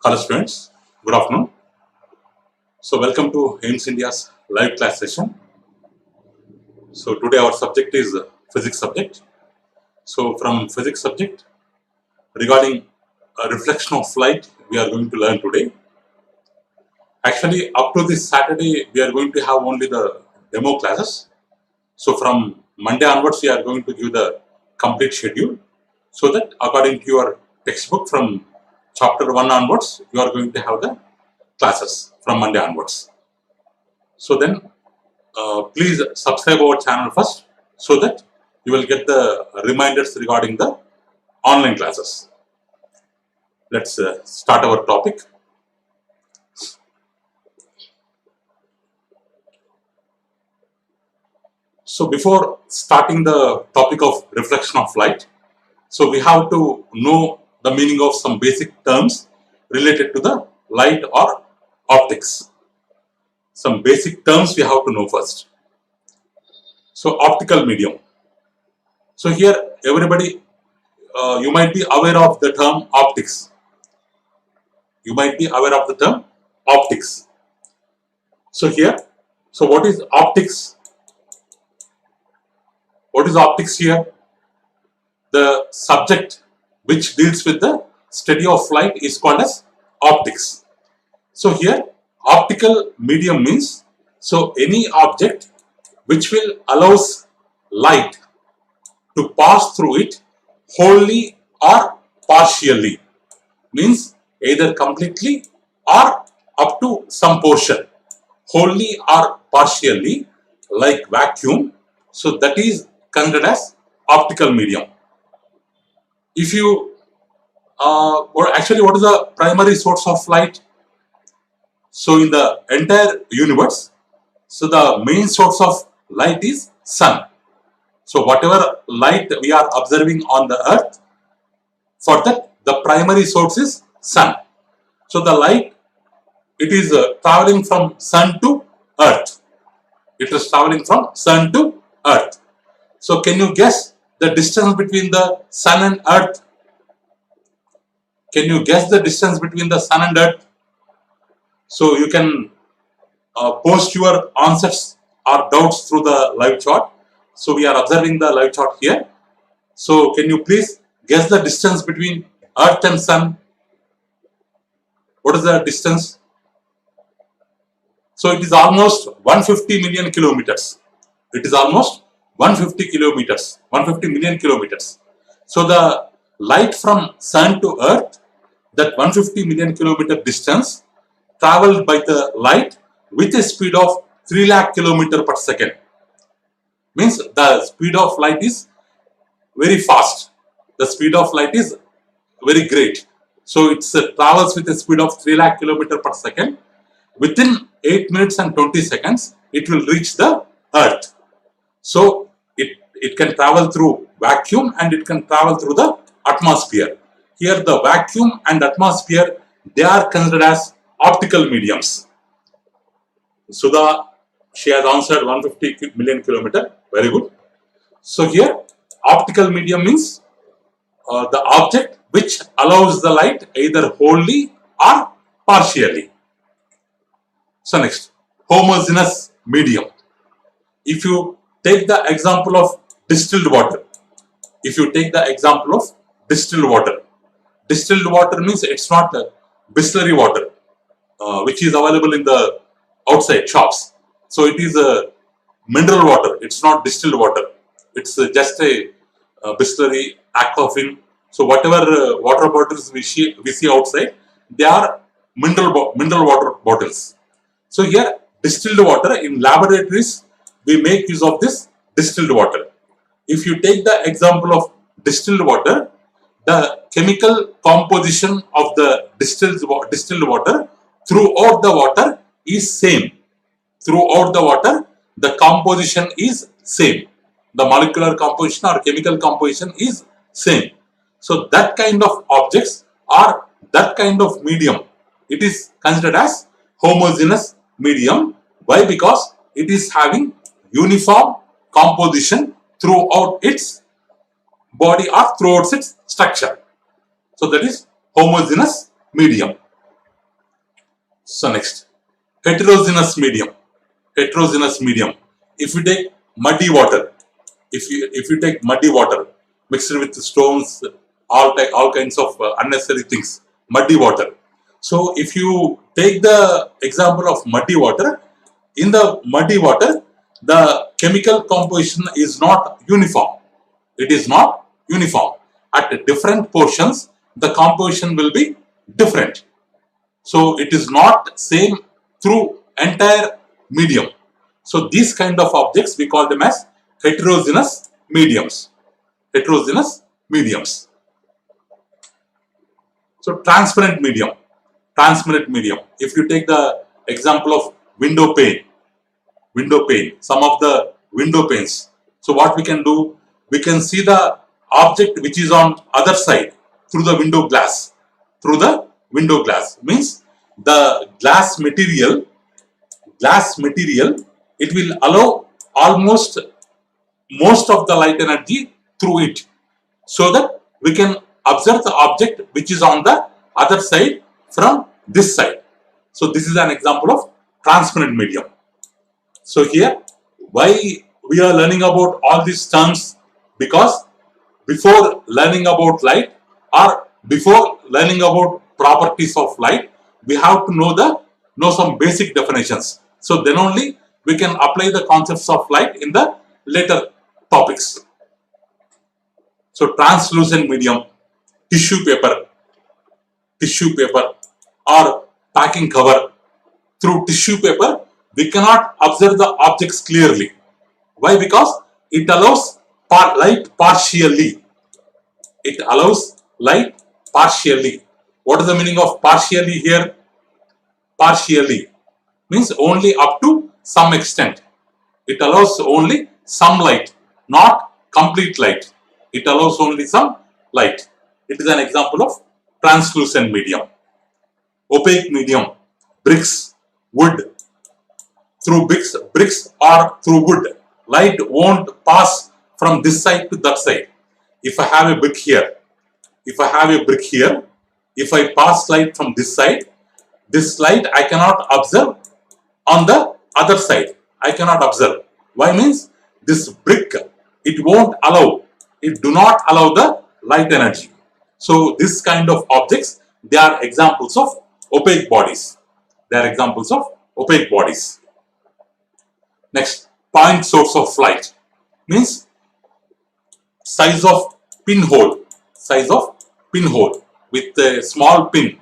Hello students, good afternoon. So welcome to AIMS India's live class session. So today our subject is physics subject. So from physics subject regarding a reflection of light we are going to learn today. Actually up to this Saturday we are going to have only the demo classes. So from Monday onwards we are going to give the complete schedule so that according to your textbook from chapter 1 onwards you are going to have the classes from Monday onwards. So then please subscribe our channel first so that you will get the reminders regarding the online classes. Let's start our topic. So before starting the topic of reflection of light, so we have to know the meaning of some basic terms related to the light or optics. Some basic terms we have to know first. So optical medium. So here everybody, you might be aware of the term optics. You might be aware of the term optics. So here, so what is optics? What is optics here? The subject which deals with the study of light is called as optics. So here, optical medium means, so any object which will allows light to pass through it wholly or partially, means either completely or up to some portion, wholly or partially, like vacuum. So that is considered as optical medium. If you or actually what is the primary source of light? So in the entire universe, so the main source of light is sun. So whatever light we are observing on the earth, for that the primary source is sun. So the light, it is traveling from sun to earth. It is traveling from sun to earth. So can you guess the distance between the sun and earth? Can you guess the distance between the sun and earth? So you can post your answers or doubts through the live chat. So we are observing the live chat here. So can you please guess the distance between earth and sun? What is the distance? So it is almost 150 million kilometers. It is almost 150 kilometers, 150 million kilometers. So the light from sun to earth, that 150 million kilometer distance traveled by the light with a speed of 3 lakh kilometer per second. Means the speed of light is very fast. The speed of light is very great. So it travels with a speed of 3 lakh kilometer per second. Within 8 minutes and 20 seconds, it will reach the earth. So it can travel through vacuum and it can travel through the atmosphere. Here the vacuum and atmosphere, they are considered as optical mediums. Sudha, she has answered 150 million kilometer. Very good. So here optical medium means the object which allows the light either wholly or partially. So next, homogeneous medium. If you take the example of distilled water, distilled water means it's not distillery water which is available in the outside shops. So it is a mineral water. It's not distilled water. It's just a distillery, aquafin. So whatever water bottles we see outside, they are mineral water bottles. So here distilled water, in laboratories we make use of this distilled water. If you take the example of distilled water, the chemical composition of the distilled water throughout the water is same. Throughout the water, the composition is same. The molecular composition or chemical composition is same. So that kind of objects or that kind of medium, it is considered as homogeneous medium. Why? Because it is having uniform composition throughout its body or throughout its structure. So that is homogeneous medium. So next, heterogeneous medium. Heterogeneous medium. If you take muddy water, if you take muddy water mixed with stones, all kinds of unnecessary things, muddy water. So if you take the example of muddy water, in the muddy water, the chemical composition is not uniform. It is not uniform. At different portions, the composition will be different. So it is not same through entire medium. So these kind of objects we call them as heterogeneous mediums. Heterogeneous mediums. So transparent medium. Transparent medium. If you take the example of window pane, some of the window panes. So what we can do, we can see the object which is on other side through the window glass. Through the window glass means the glass material, it will allow almost most of the light energy through it, so that we can observe the object which is on the other side from this side. So this is an example of transparent medium. So here, why we are learning about all these terms? Because before learning about light, or before learning about properties of light, we have to know some basic definitions. So then only we can apply the concepts of light in the later topics. So translucent medium, tissue paper or packing cover. Through tissue paper, we cannot observe the objects clearly. Why? Because it allows light partially. It allows light partially. What is the meaning of partially here? Partially means only up to some extent. It allows only some light, not complete light. It allows only some light. It is an example of translucent medium. Opaque medium, bricks, wood. Through bricks or through wood, light won't pass from this side to that side. If I have a brick here, if I pass light from this side, this light I cannot observe on the other side. I cannot observe. Why? Means this brick, it won't allow, it do not allow the light energy. So this kind of objects, they are examples of opaque bodies. They are examples of opaque bodies. Next, point source of light means size of pinhole. Size of pinhole. With a small pin,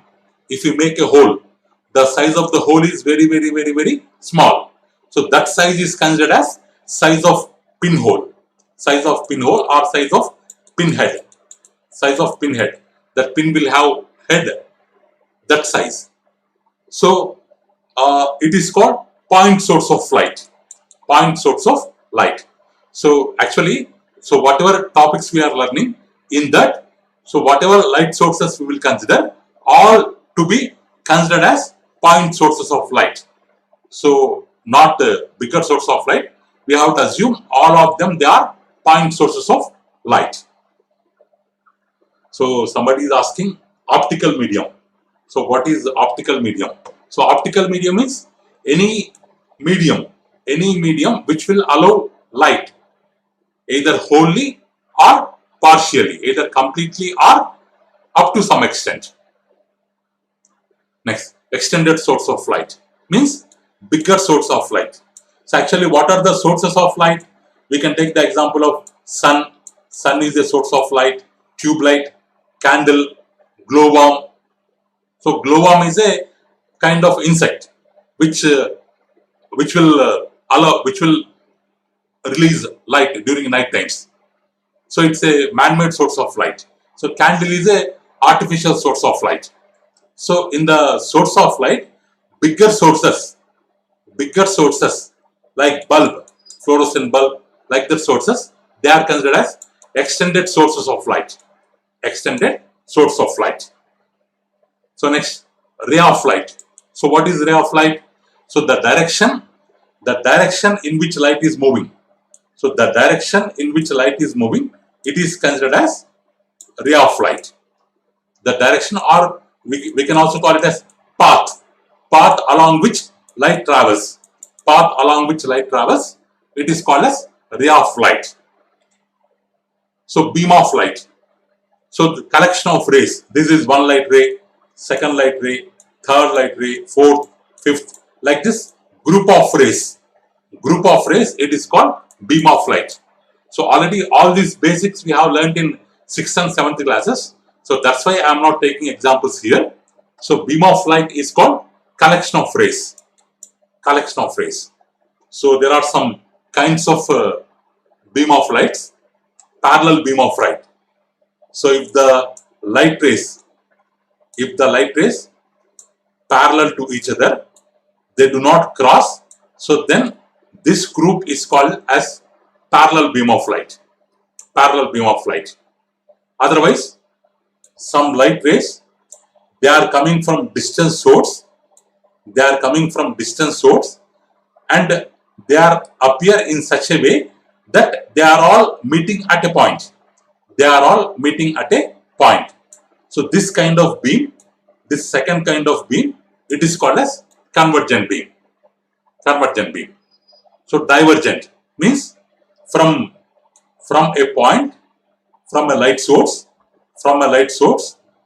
if you make a hole, the size of the hole is very, very, very, very small. So that size is considered as size of pinhole. Size of pinhole or size of pinhead. Size of pinhead. That pin will have head, that size. So it is called point source of light. Point source of light. So actually, so whatever topics we are learning in that, so whatever light sources we will consider, all to be considered as point sources of light. So not the bigger source of light. We have to assume all of them, they are point sources of light. So somebody is asking optical medium. So what is optical medium? So optical medium is any medium which will allow light either wholly or partially, either completely or up to some extent. Next, extended source of light means bigger source of light. So actually, what are the sources of light? We can take the example of sun. Sun is a source of light. Tube light, candle, glowworm. So glowworm is a kind of insect which will release light during night times. So it's a man-made source of light. So candle is a artificial source of light. So in the source of light, bigger sources like bulb, fluorescent bulb, like the sources, they are considered as extended sources of light. Extended source of light. So next, ray of light. So what is ray of light? So the direction in which light is moving. So the direction in which light is moving, it is considered as ray of light. The direction, or we can also call it as path. path along which light travels. Path along which light travels, it is called as ray of light. So beam of light. So the collection of rays. This is one light ray, second light ray, third light ray, fourth, fifth. Like this group of rays. Group of rays, it is called beam of light. So already all these basics we have learned in 6th and 7th classes. So that's why I am not taking examples here. So beam of light is called collection of rays. Collection of rays. So there are some kinds of beam of lights. Parallel beam of light. So if the light rays parallel to each other, they do not cross. So then this group is called as parallel beam of light. Parallel beam of light. Otherwise, some light rays, they are coming from distant source. They are coming from distant source, and they are appear in such a way that they are all meeting at a point. They are all meeting at a point. So this kind of beam, this second kind of beam, it is called as convergent beam. Convergent beam. So divergent means from a point, from a light source,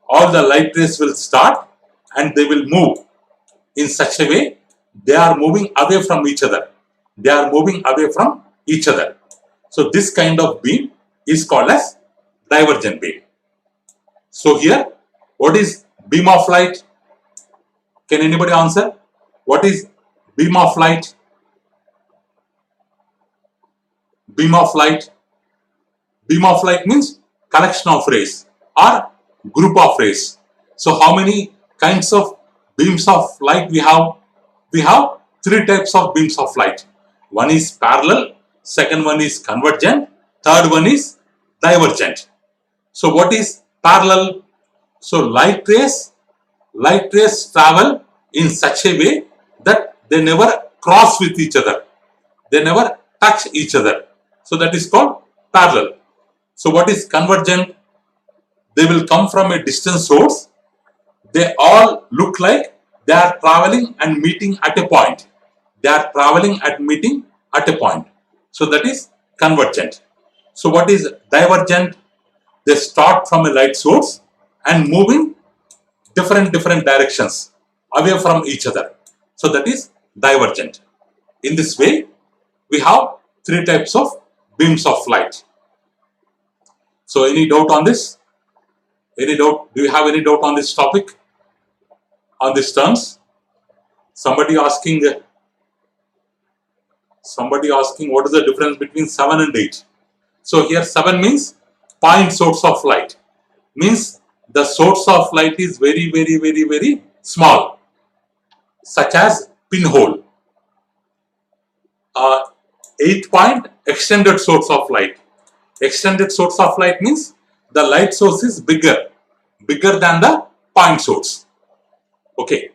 all the light rays will start and they will move in such a way they are moving away from each other. They are moving away from each other. So this kind of beam is called as divergent beam. So here, what is beam of light? Can anybody answer? What is beam of light? Beam of light. Beam of light means collection of rays or group of rays. So how many kinds of beams of light we have? We have three types of beams of light. One is parallel, second one is convergent, third one is divergent. So what is parallel? So light rays travel in such a way that they never cross with each other. They never touch each other. So that is called parallel. So what is convergent? They will come from a distant source. They all look like they are traveling and meeting at a point. They are traveling and meeting at a point. So that is convergent. So what is divergent? They start from a light source and moving different directions away from each other. So that is divergent. In this way, we have three types of beams of light. So any doubt on this? Any doubt? Do you have any doubt on this topic? On these terms? Somebody asking what is the difference between 7 and 8? So here 7 means point source of light. Means the source of light is very small, such as pinhole. 8 point extended source of light. Extended source of light means the light source is bigger than the point source. Okay.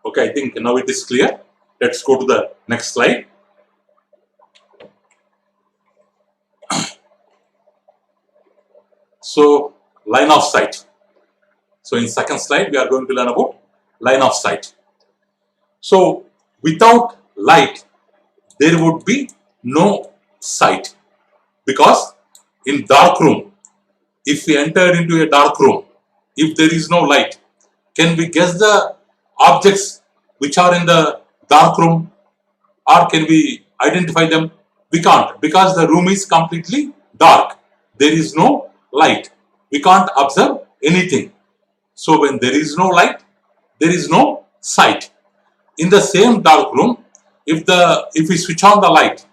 Okay, I think now it is clear. Let's go to the next slide. So, line of sight. So, in second slide, we are going to learn about line of sight. So, without light, there would be no sight, because in dark room, if we enter into a dark room, if there is no light, can we guess the objects which are in the dark room, or can we identify them? We can't, because the room is completely dark. There is no light. We can't observe anything. So when there is no light, there is no sight. In the same dark room, if we switch on the light,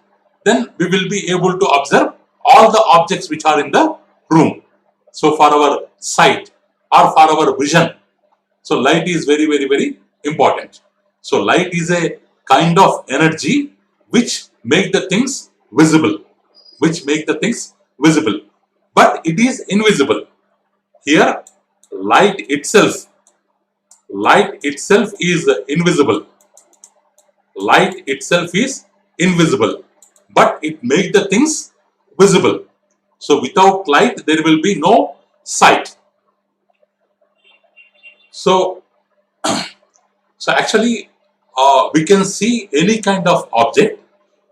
then we will be able to observe all the objects which are in the room. So for our sight or for our vision, so light is very important. So light is a kind of energy which make the things visible, but it is invisible. Here light itself is invisible. Light itself is invisible, but it makes the things visible. So without light, there will be no sight. So, so actually, we can see any kind of object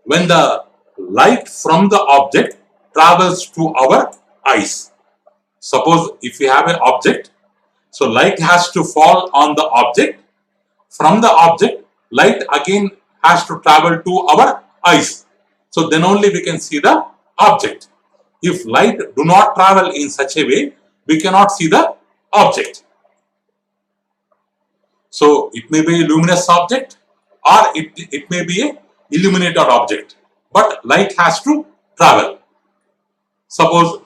when the light from the object travels to our eyes. Suppose if we have an object, so light has to fall on the object. From the object, light again has to travel to our eyes. So then only we can see the object. If light do not travel in such a way, we cannot see the object. So it may be a luminous object or it may be a illuminated object, but light has to travel. Suppose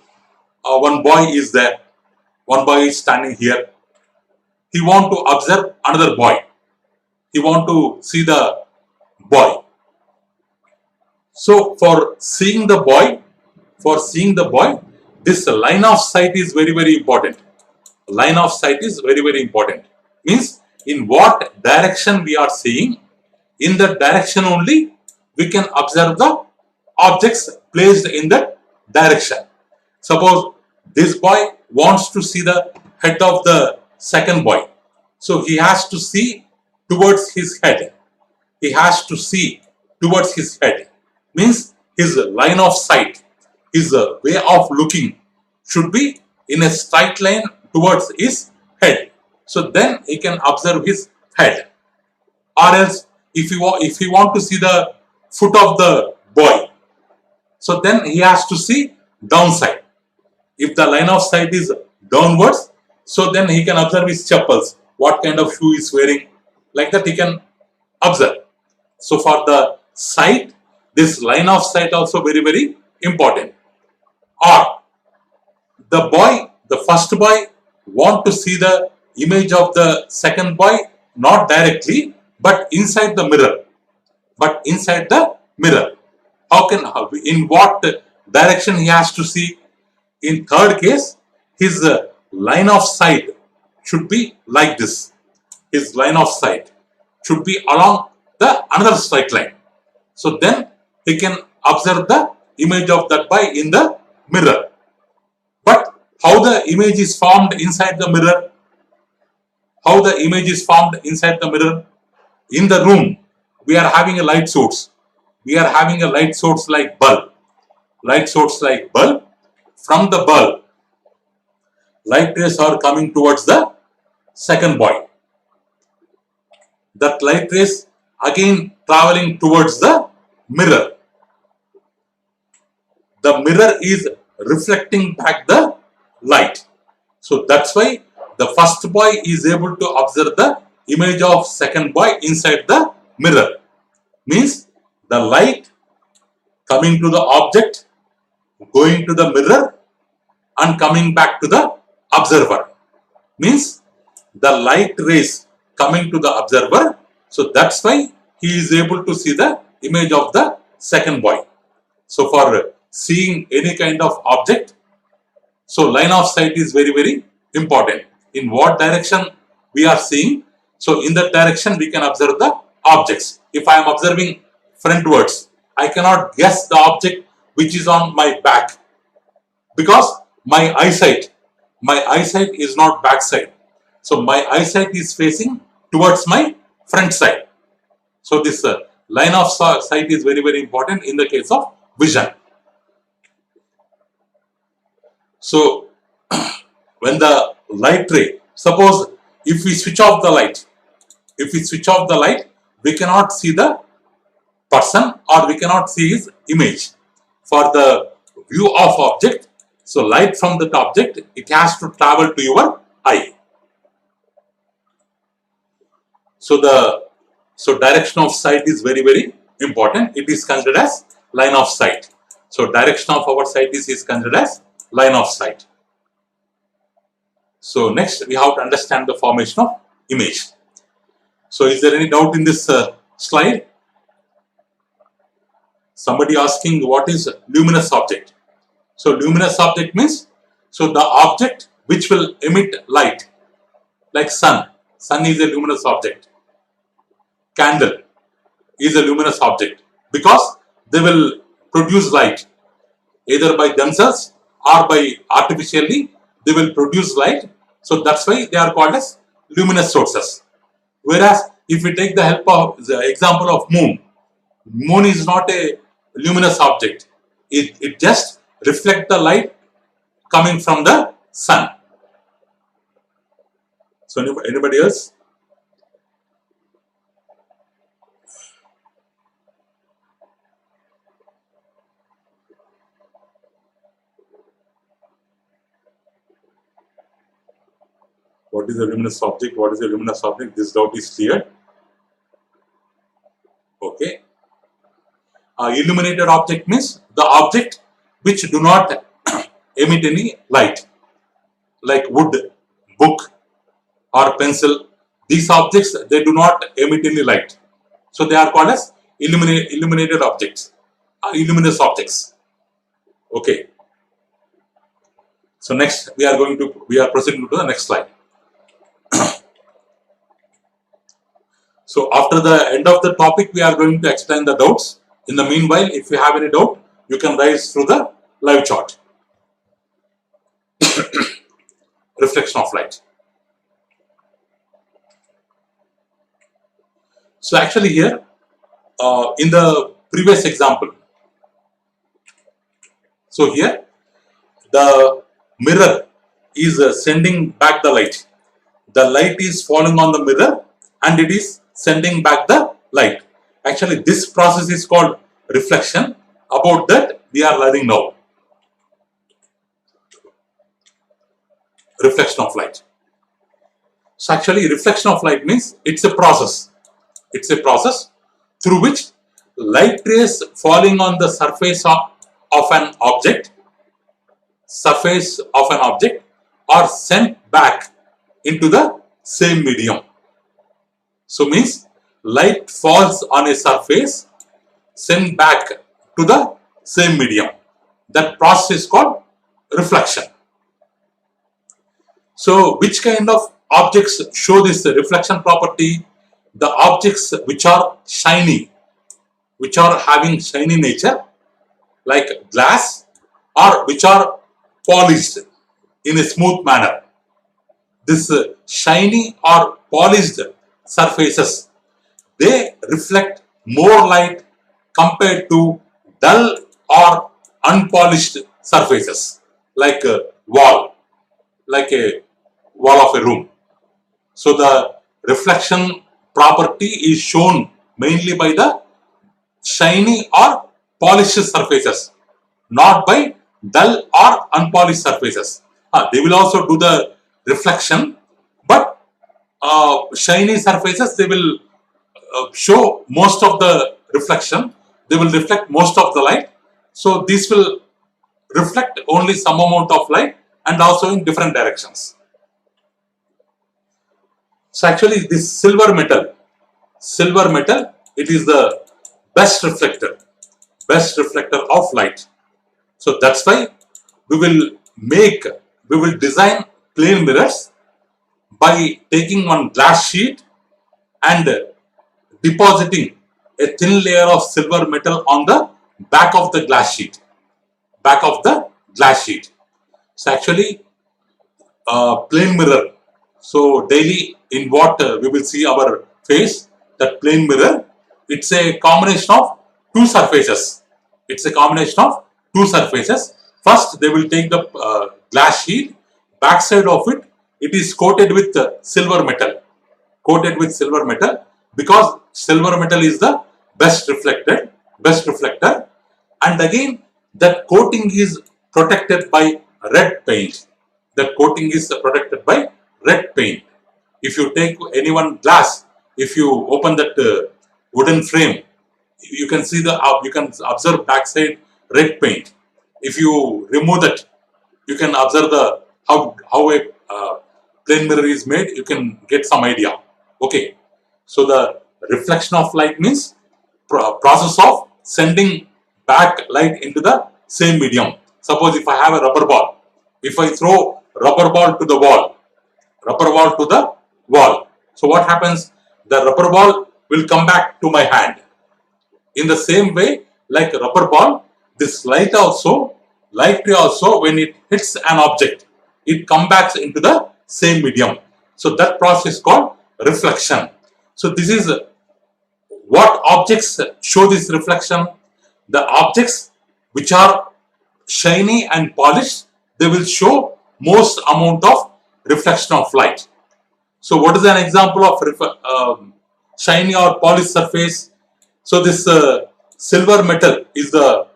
one boy is there, one boy is standing here. He want to observe another boy. He want to see the boy. So for seeing the boy, this line of sight is very, very important. Line of sight is very, very important. Means in what direction we are seeing, in that direction only we can observe the objects placed in that direction. Suppose this boy wants to see the head of the second boy. So he has to see towards his head. He has to see towards his head. Means his line of sight, his way of looking should be in a straight line towards his head. So then he can observe his head. Or else if he want to see the foot of the boy, so then he has to see downside. If the line of sight is downwards, so then he can observe his chappals, what kind of shoe he is wearing, like that he can observe. So for the sight, this line of sight also very, very important. Or the first boy want to see the image of the second boy, not directly, but inside the mirror. In what direction he has to see? In third case, his line of sight should be like this. His line of sight should be along the another straight line. So then he can observe the image of that boy in the mirror. But how the image is formed inside the mirror? How the image is formed inside the mirror? In the room, we are having a light source. We are having a light source like bulb. Light source like bulb. From the bulb, light rays are coming towards the second boy. That light rays again traveling towards the mirror. The mirror is reflecting back the light. So that's why the first boy is able to observe the image of second boy inside the mirror. Means the light coming to the object, going to the mirror and coming back to the observer. Means the light rays coming to the observer. So that's why he is able to see the image of the second boy. So for seeing any kind of object, so line of sight is very, very important. In what direction we are seeing, so in that direction we can observe the objects. If I am observing frontwards, I cannot guess the object which is on my back, because my eyesight is not back side. So my eyesight is facing towards my front side. So this line of sight is very, very important in the case of vision. So when the light ray, suppose if we switch off the light, we cannot see the person or we cannot see his image. For the view of object, so light from that object, it has to travel to your eye. So direction of sight is very, very important. It is considered as line of sight. So direction of our sight is considered as line of sight. So next we have to understand the formation of image. So is there any doubt in this slide? Somebody asking what is luminous object. So luminous object means, so the object which will emit light, like sun. Sun is a luminous object. Candle is a luminous object because they will produce light either by themselves or by artificially they will produce light. So that's why they are called as luminous sources. Whereas if we take the help of the example of moon is not a luminous object. It just reflects the light coming from the sun. So anybody else? What is a luminous object? What is a luminous object? This doubt is clear. Okay. Illuminated object means the object which do not emit any light, like wood, book, or pencil. These objects, they do not emit any light, so they are called as illuminated objects, luminous objects. Okay. So next we are proceeding to the next slide. So after the end of the topic, we are going to explain the doubts. In the meanwhile, if you have any doubt, you can raise through the live chat. Reflection of light. So actually here, in the previous example, so here the mirror is sending back the light. The light is falling on the mirror and it is sending back the light. Actually, this process is called reflection. About that, we are learning now. Reflection of light. So actually, reflection of light means it's a process. It's a process through which light rays falling on the surface of an object are sent back into the same medium. So means light falls on a surface, sent back to the same medium. That process is called reflection. So which kind of objects show this reflection property? The objects which are shiny, which are having shiny nature, like glass, or which are polished in a smooth manner. This shiny or polished surfaces, they reflect more light compared to dull or unpolished surfaces, like a wall of a room. So the reflection property is shown mainly by the shiny or polished surfaces, not by dull or unpolished surfaces. They will also do the reflection, but shiny surfaces, they will show most of the reflection. They will reflect most of the light. So this will reflect only some amount of light and also in different directions. So actually this silver metal, it is the best reflector of light. So that's why we will design plane mirrors by taking one glass sheet and depositing a thin layer of silver metal on the back of the glass sheet. So actually plane mirror. So daily in what we will see our face, that plane mirror, it's a combination of two surfaces. First they will take the glass sheet, back side of it, it is coated with silver metal. Because silver metal is the best reflector, and again that coating is protected by red paint. If you take any one glass, if you open that wooden frame, you can see you can observe backside red paint. If you remove that, you can observe how a plane mirror is made. You can get some idea. Okay, so the reflection of light means process of sending back light into the same medium. Suppose if I have a rubber ball, if I throw rubber ball to the wall, so what happens? The rubber ball will come back to my hand. In the same way, like a rubber ball, this light ray also, when it hits an object, it comes back into the same medium. So that process is called reflection. So this is what objects show this reflection. The objects which are shiny and polished, they will show most amount of reflection of light. So what is an example of shiny or polished surface? So this silver metal is the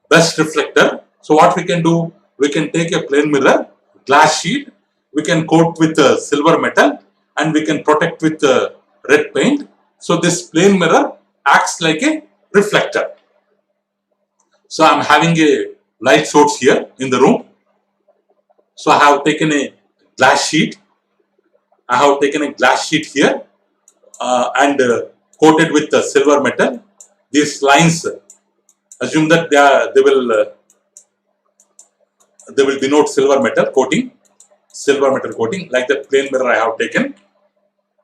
best reflector. So what we can do, we can take a plain mirror, glass sheet, we can coat with silver metal, and we can protect with red paint. So this plain mirror acts like a reflector. So I am having a light source here in the room. So I have taken a glass sheet. I have taken a glass sheet here and coated with silver metal. These lines, assume that they will denote silver metal coating like the plain mirror I have taken,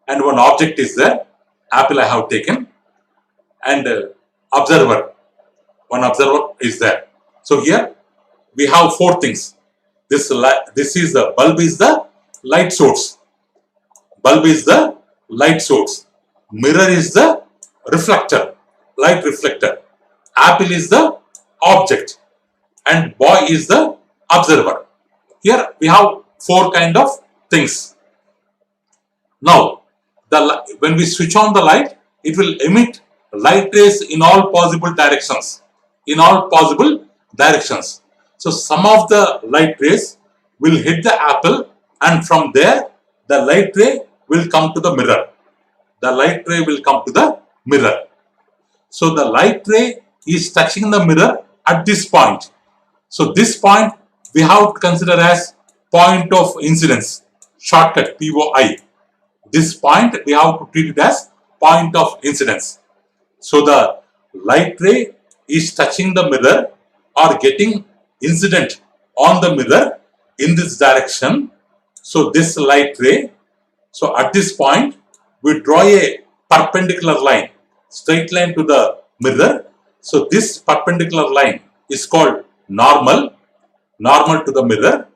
and one object is there, apple I have taken, and one observer is there. So here we have four things. This is the bulb is the light source. Bulb is the light source. Mirror is the reflector, light reflector. Apple is the object, and boy is the observer. Here we have four kind of things. Now, when we switch on the light, it will emit light rays in all possible directions. So some of the light rays will hit the apple, and from there the light ray will come to the mirror. So the light ray is touching the mirror at this point. So this point we have to consider as point of incidence, shortcut POI. This point we have to treat it as point of incidence. So the light ray is touching the mirror or getting incident on the mirror in this direction. So this light ray, so at this point we draw a perpendicular line, straight line to the mirror. So this perpendicular line is called normal to the mirror.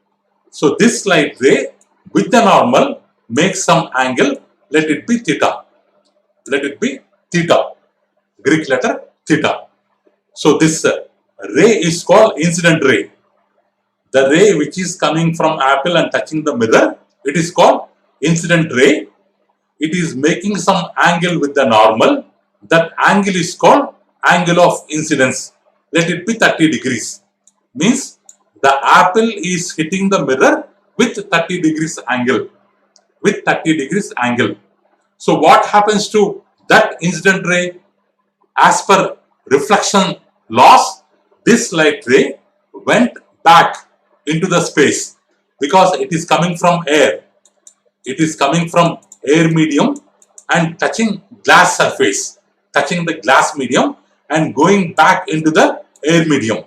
So this light ray with the normal makes some angle, let it be theta. Greek letter theta. So this ray is called incident ray. The ray which is coming from apple and touching the mirror, it is called incident ray. It is making some angle with the normal. That angle is called angle of incidence. Let it be 30 degrees. Means the apple is hitting the mirror with 30 degrees angle. So what happens to that incident ray? As per reflection laws, this light ray went back into the space because it is coming from air. It is coming from air medium and touching glass surface, touching the glass medium and going back into the air medium,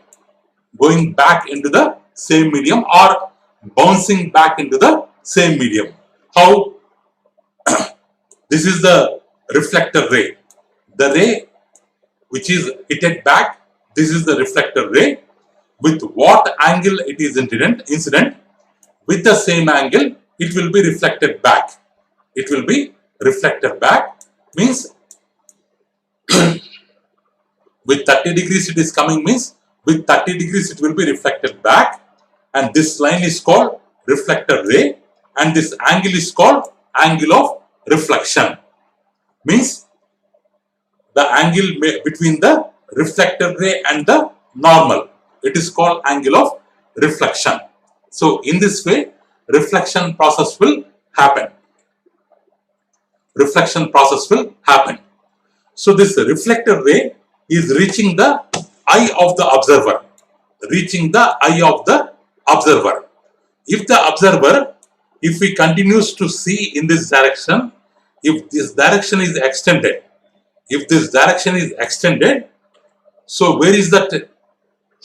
going back into the same medium or bouncing back into the same medium. How? This is the reflector ray. The ray which is hit back, this is the reflector ray. With what angle it is incident, with the same angle, it will be reflected back. Means with 30 degrees it is coming, means with 30 degrees it will be reflected back, and this line is called reflector ray, and this angle is called angle of reflection. Means the angle between the reflector ray and the normal, it is called angle of reflection. So in this way reflection process will happen. So this reflector ray is reaching the eye of the observer. If we continues to see in this direction, if this direction is extended, so where is that?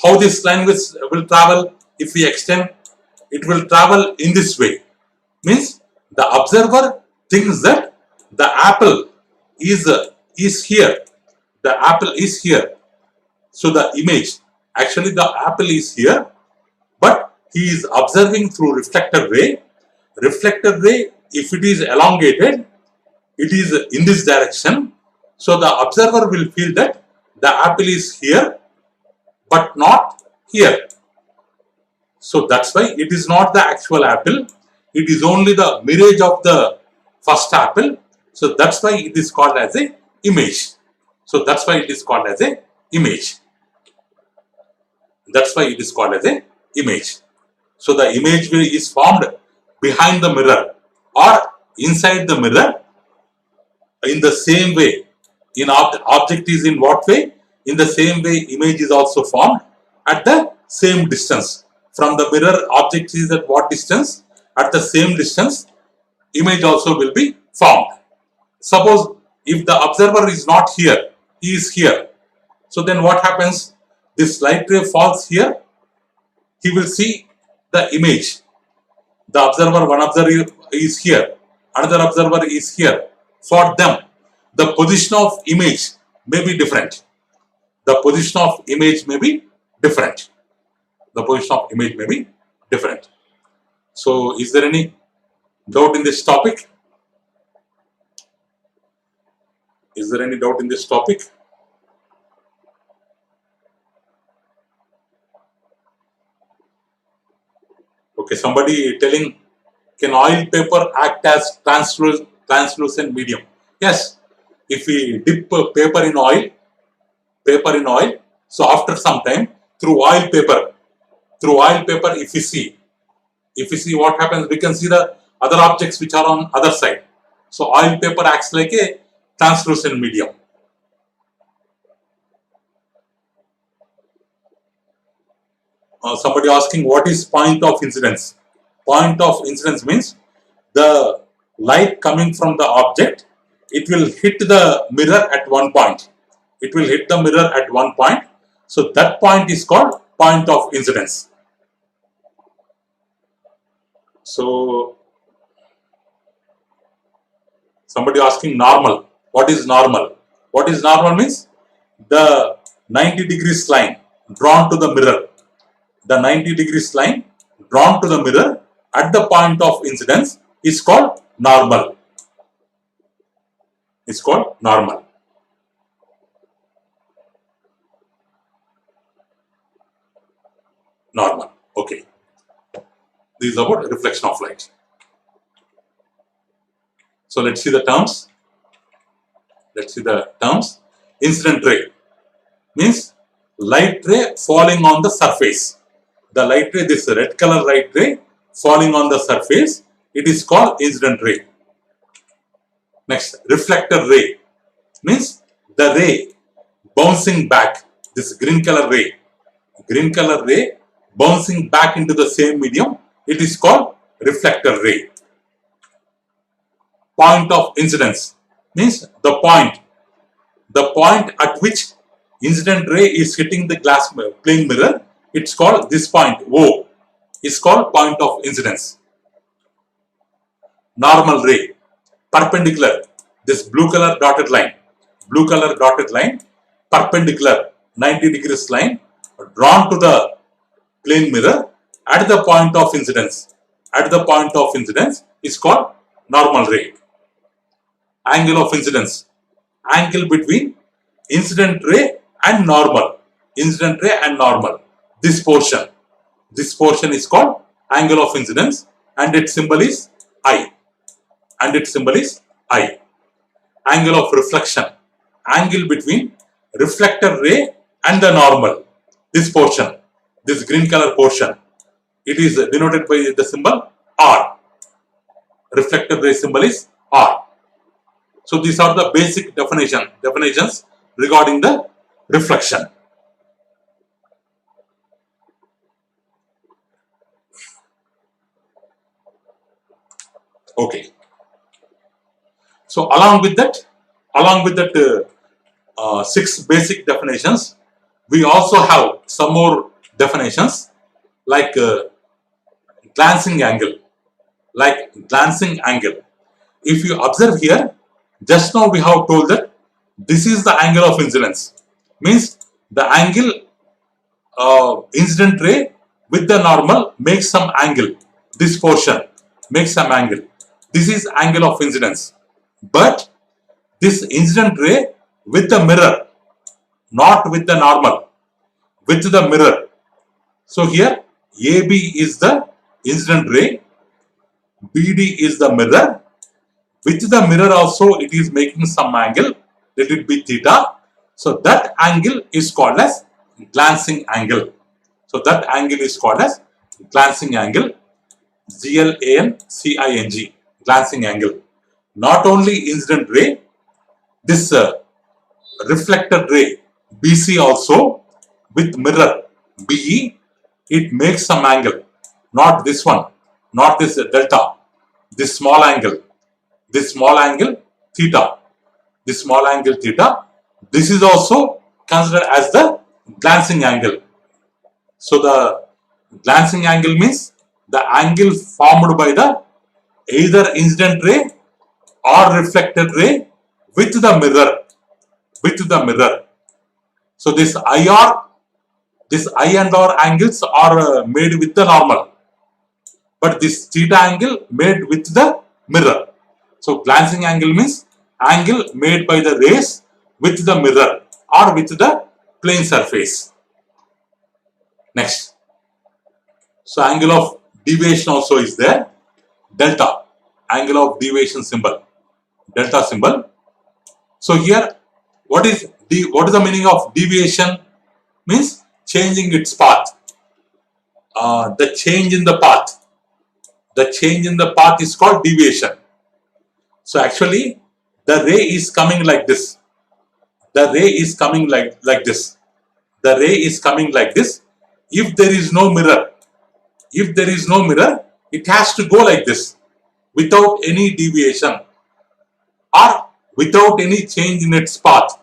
How this line will travel? If we extend, it will travel in this way. Means the observer thinks that the apple is here. The apple is here. So the image, actually the apple is here, but he is observing through reflector ray. Reflector ray if it is elongated, it is in this direction. So the observer will feel that the apple is here, but not here. So that's why it is not the actual apple. It is only the mirage of the first apple. So that's why it is called as a image. So that's why it is called as a image. That's why it is called as a image. So the image is formed behind the mirror or inside the mirror in the same way. In object is in what way? In the same way, image is also formed at the same distance. From the mirror, object is at what distance? At the same distance, image also will be formed. Suppose if the observer is not here, he is here. So then what happens? This light ray falls here, he will see the image. The observer, one observer is here, another observer is here. For them, the position of image may be different. The position of image may be different. The position of image may be different. So, is there any doubt in this topic? Is there any doubt in this topic? Okay, somebody telling, can oil paper act as translucent medium? Yes, if we dip paper in oil, so after some time, through oil paper, if you see what happens, we can see the other objects which are on other side. So oil paper acts like a translucent medium. Somebody asking, what is point of incidence? Point of incidence means the light coming from the object, it will hit the mirror at one point. It will hit the mirror at one point. So that point is called point of incidence. So somebody asking normal. What is normal? What is normal means the 90 degrees line drawn to the mirror. The 90 degrees line drawn to the mirror at the point of incidence is called normal. It's called normal. Normal. Okay. This is about reflection of light. So let's see the terms. Incident ray means light ray falling on the surface. The light ray, this red color light ray falling on the surface, it is called incident ray. Next, reflector ray means the ray bouncing back. This green color ray bouncing back into the same medium, it is called reflector ray. Point of incidence means the point at which incident ray is hitting the glass plane mirror, it's called this point O is called point of incidence. Normal ray, perpendicular, this blue color dotted line, perpendicular 90 degrees line drawn to the plane mirror at the point of incidence. Is called normal ray. Angle of incidence, angle between incident ray and normal. This portion is called angle of incidence, and its symbol is I. Angle of reflection, angle between reflector ray and the normal. This portion, this green color portion, it is denoted by the symbol R. Reflector ray symbol is R. So these are the basic definitions regarding the reflection. Okay. So along with that 6 basic definitions, we also have some more definitions like glancing angle. If you observe here, just now we have told that this is the angle of incidence. Means the angle incident ray with the normal makes some angle. This portion makes some angle. This is angle of incidence. But this incident ray with the mirror, not with the normal, with the mirror. So here AB is the incident ray, BD is the mirror. With the mirror also it is making some angle, let it be theta. So that angle is called as glancing angle. So that angle is called as glancing angle, GLANCING, glancing angle. Not only incident ray, this reflected ray BC also with mirror BE, it makes some angle. Not this one, not this delta, this small angle theta, this small angle theta. This is also considered as the glancing angle. So the glancing angle means the angle formed by the either incident ray or reflected ray with the mirror. So this I and R angles are made with the normal, but this theta angle made with the mirror. So glancing angle means angle made by the rays with the mirror or with the plane surface. Next, so angle of deviation also is there, delta, angle of deviation symbol, delta symbol. So here what is the meaning of deviation? Means changing its path. The change in the path is called deviation. So actually the ray is coming like this. The ray is coming like this. The ray is coming like this. If there is no mirror, it has to go like this without any deviation or without any change in its path.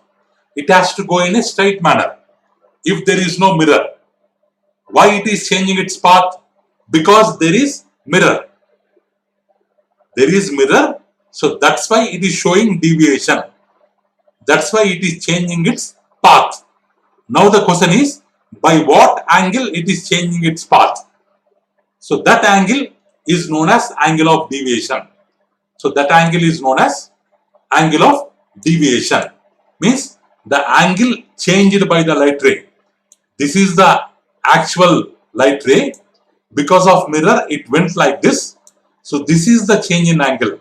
It has to go in a straight manner. If there is no mirror, why it is changing its path? Because there is mirror. There is mirror, so that's why it is showing deviation. That's why it is changing its path. Now the question is, by what angle it is changing its path? So that angle is known as angle of deviation. So that angle is known as angle of deviation. Means the angle changed by the light ray. This is the actual light ray. Because of mirror, it went like this. So this is the change in angle.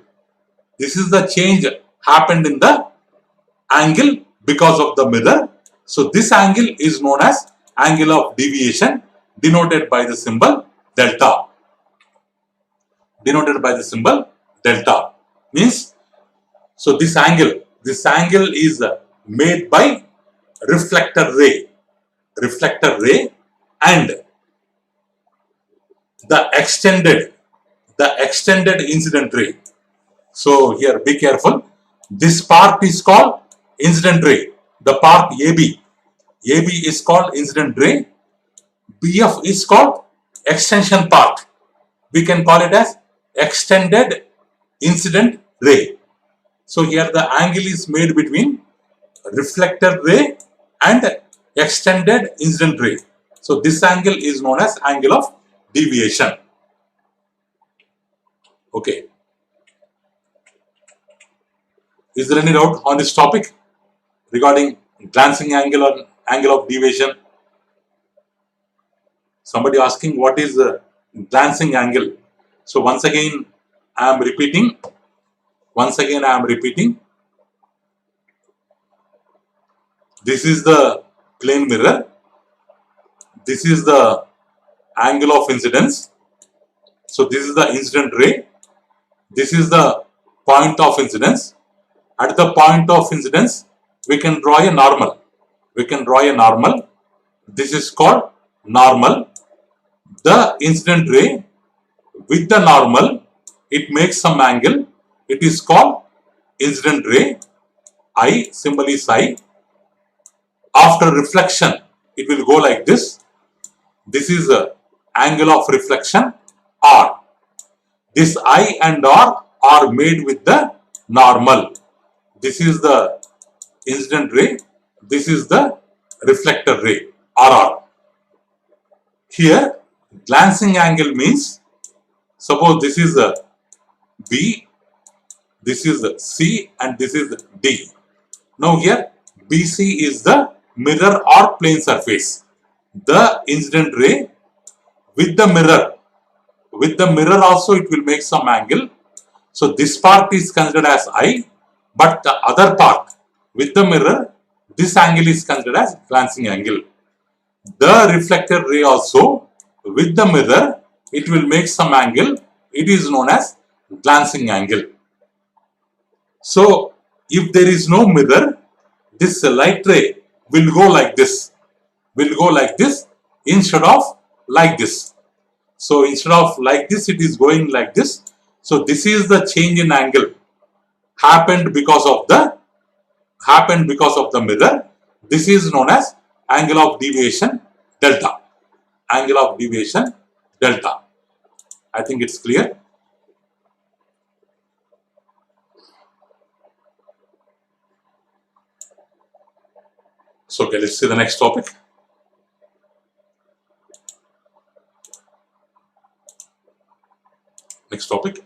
This is the change happened in the angle because of the mirror. So this angle is known as angle of deviation, denoted by the symbol delta. Denoted by the symbol delta. Means, so this angle is made by reflector ray and the extended incident ray. So here be careful. This part is called incident ray. The part AB is called incident ray. BF is called extension part. We can call it as extended incident ray. So here the angle is made between reflector ray and extended incident ray. So this angle is known as angle of deviation. Okay. Is there any doubt on this topic regarding glancing angle or angle of deviation? Somebody asking what is the glancing angle. So once again I am repeating. This is the plane mirror. This is the angle of incidence. So this is the incident ray. This is the point of incidence. At the point of incidence, we can draw a normal. This is called normal. The incident ray with the normal, it makes some angle. It is called incident ray. I, symbol is I. After reflection, it will go like this. This is the angle of reflection R. This I and R are made with the normal. This is the incident ray. This is the reflector ray, RR. Here, glancing angle means, suppose this is a B, this is C and this is D. Now here BC is the mirror or plane surface. The incident ray with the mirror also it will make some angle. So this part is considered as I, but the other part with the mirror, this angle is considered as glancing angle. The reflected ray also with the mirror, it will make some angle. It is known as glancing angle. So if there is no mirror, this light ray will go like this, instead of like this. So instead of like this, it is going like this. So this is the change in angle happened because of the mirror. This is known as angle of deviation delta. Angle of deviation delta. I think it's clear. So okay, let's see the next topic. Next topic.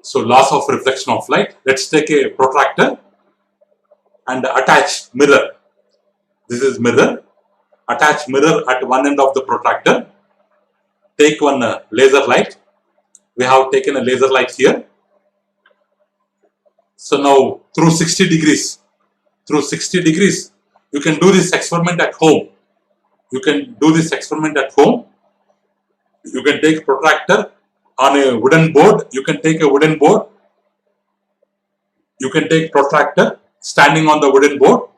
So laws of reflection of light. Let's take a protractor and attach mirror. This is mirror. Attach mirror at one end of the protractor. Take one laser light. We have taken a laser light here. So now through 60 degrees, you can do this experiment at home. You can take protractor on a wooden board. You can take a wooden board. You can take protractor standing on the wooden board,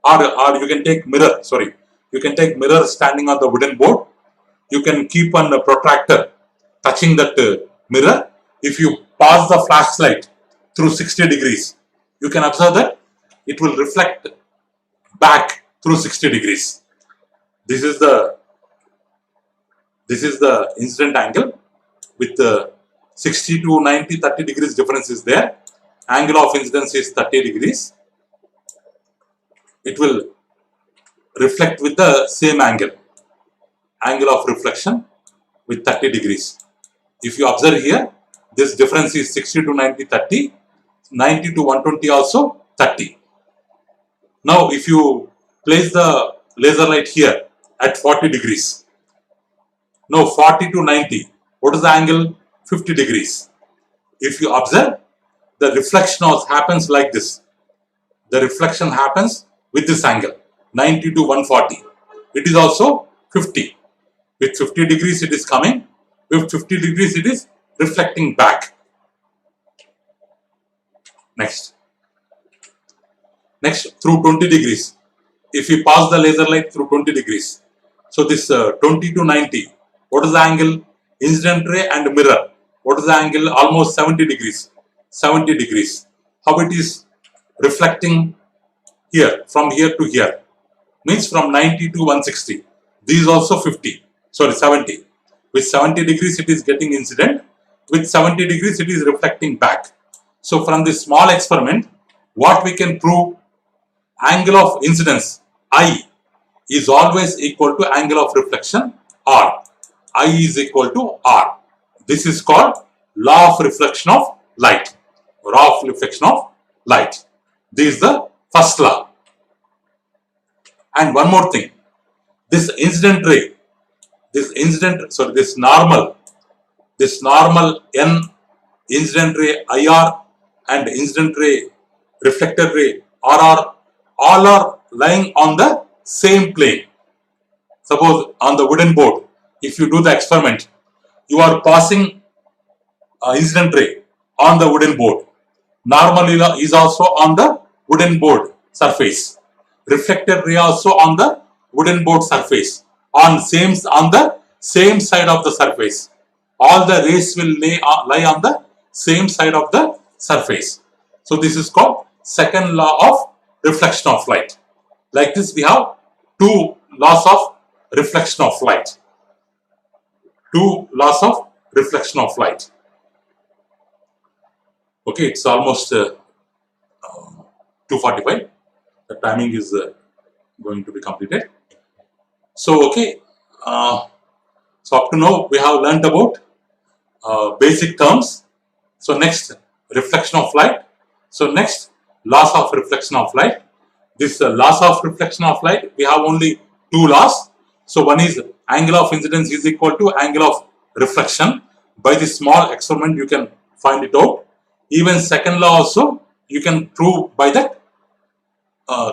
or you can take mirror. Sorry, you can take mirror standing on the wooden board. You can keep on the protractor touching that mirror. If you pass the flashlight through 60 degrees, you can observe that it will reflect back through 60 degrees. This is the incident angle with 60 to 90, 30 degrees difference is there. Angle of incidence is 30 degrees. It will reflect with the same angle. Angle of reflection with 30 degrees. If you observe here, this difference is 60 to 90, 30. 90 to 120 also 30. Now if you place the laser light here at 40 degrees. Now 40 to 90, what is the angle? 50 degrees. If you observe, the reflection happens like this. The reflection happens with this angle, 90 to 140. It is also 50. With 50 degrees it is coming. With 50 degrees it is reflecting back. Next, through 20 degrees. If you pass the laser light through 20 degrees. So this 20 to 90, what is the angle? Incident ray and mirror. What is the angle? Almost 70 degrees. 70 degrees. How it is reflecting here, from here to here? Means from 90 to 160. These also 50. Sorry, 70. With 70 degrees it is getting incident. With 70 degrees it is reflecting back. So from this small experiment, what we can prove? Angle of incidence I is always equal to angle of reflection R. I is equal to R. This is called law of reflection of light. Law of reflection of light. This is the first law. And one more thing. This incident ray, this normal N incident ray IR and incident ray reflected ray RR, all are lying on the same plane. Suppose on the wooden board, if you do the experiment, you are passing incident ray on the wooden board. Normally is also on the wooden board surface. Reflected ray also on the wooden board surface. On the same side of the surface. All the rays will lie on the same side of the surface. So this is called second law of reflection of light. Like this we have two laws of reflection of light. Two laws of reflection of light. Okay, it's almost 2:45. The timing is going to be completed. So okay, so up to now we have learnt about basic terms So next, reflection of light. So next, laws of reflection of light. This laws of reflection of light, we have only two laws. So one is angle of incidence is equal to angle of reflection. By this small experiment you can find it out. Even second law also you can prove by that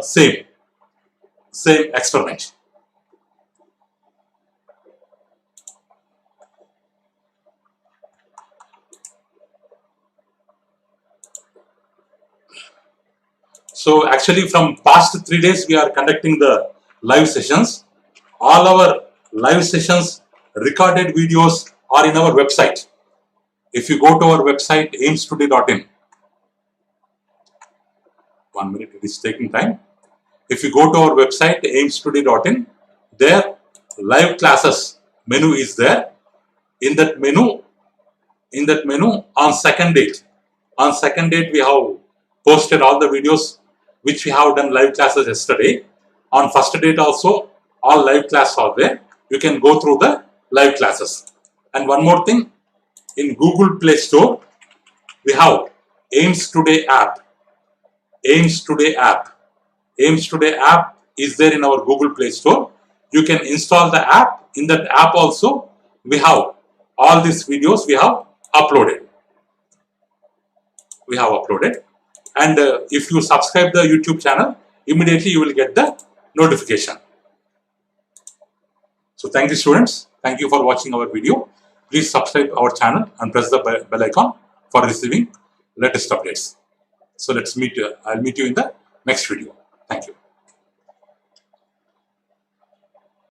same experiment. So actually from past 3 days we are conducting the live sessions. All our live sessions recorded videos are in our website. If you go to our website aimstoday.in, 1 minute, it is taking time. If you go to our website aimstoday.in, there live classes menu is there. In that menu on second date we have posted all the videos which we have done live classes yesterday. On first date also all live classes are there. You can go through the live classes. And one more thing, in Google Play Store we have Aims Today app. Aims Today app is there in our Google Play Store. You can install the app. In that app also we have all these videos we have uploaded. And if you subscribe the YouTube channel, immediately you will get the notification. So thank you students. Thank you for watching our video. Please subscribe our channel and press the bell icon for receiving latest updates. So let's meet. I'll meet you in the next video. Thank you.